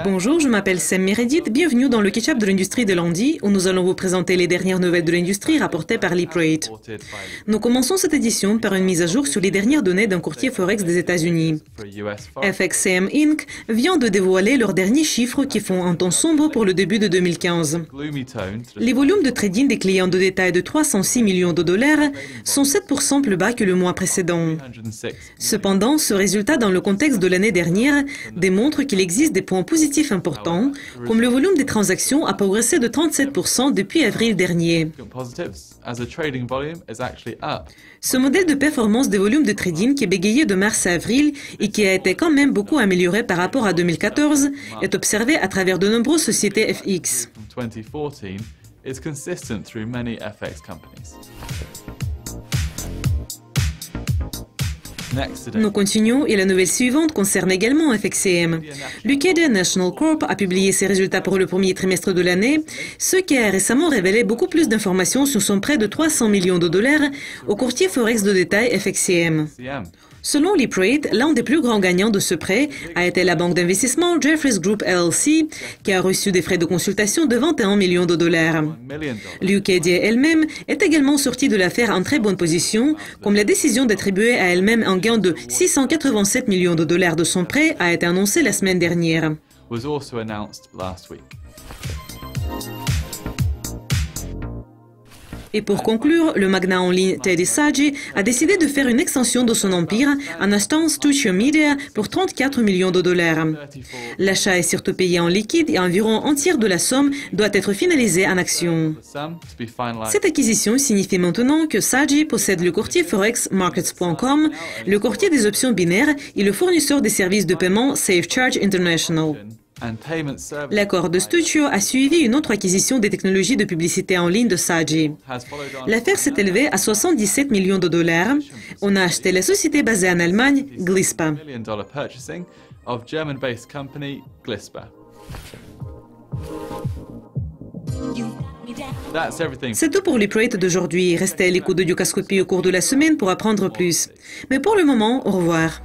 Bonjour, je m'appelle Sam Meredith. Bienvenue dans le catch-up de l'industrie de lundi, où nous allons vous présenter les dernières nouvelles de l'industrie rapportées par LeapRate. Nous commençons cette édition par une mise à jour sur les dernières données d'un courtier Forex des États-Unis. FXCM Inc. vient de dévoiler leurs derniers chiffres qui font un ton sombre pour le début de 2015. Les volumes de trading des clients de détail de 306 millions de dollars sont 7% plus bas que le mois précédent. Cependant, ce résultat dans le contexte de l'année dernière démontre qu'il existe des points positifs importants, comme le volume des transactions a progressé de 37% depuis avril dernier. Ce modèle de performance des volumes de trading qui est bégayé de mars à avril et qui a été quand même beaucoup amélioré par rapport à 2014 est observé à travers de nombreuses sociétés FX. Nous continuons et la nouvelle suivante concerne également FXCM. Leucadia National Corp a publié ses résultats pour le premier trimestre de l'année, ce qui a récemment révélé beaucoup plus d'informations sur son prêt de 300 millions de dollars au courtier Forex de détail FXCM. Selon LeapRate, l'un des plus grands gagnants de ce prêt a été la banque d'investissement Jefferies Group LLC, qui a reçu des frais de consultation de 21 millions de dollars. Leucadia elle-même est également sortie de l'affaire en très bonne position, comme la décision d'attribuer à elle-même un gain de 687 millions de dollars de son prêt a été annoncée la semaine dernière. Et pour conclure, le magnat en ligne Teddy Sagi a décidé de faire une extension de son empire en achetant Studio Media pour 34 millions de dollars. L'achat est surtout payé en liquide et environ un tiers de la somme doit être finalisée en actions. Cette acquisition signifie maintenant que Sagi possède le courtier Forex Markets.com, le courtier des options binaires et le fournisseur des services de paiement SafeCharge International. L'accord de Studio a suivi une autre acquisition des technologies de publicité en ligne de Sagi. L'affaire s'est élevée à 77 millions de dollars. On a acheté la société basée en Allemagne, Glispa. C'est tout pour LeapRate d'aujourd'hui. Restez à l'écoute de Dukascopy au cours de la semaine pour apprendre plus. Mais pour le moment, au revoir.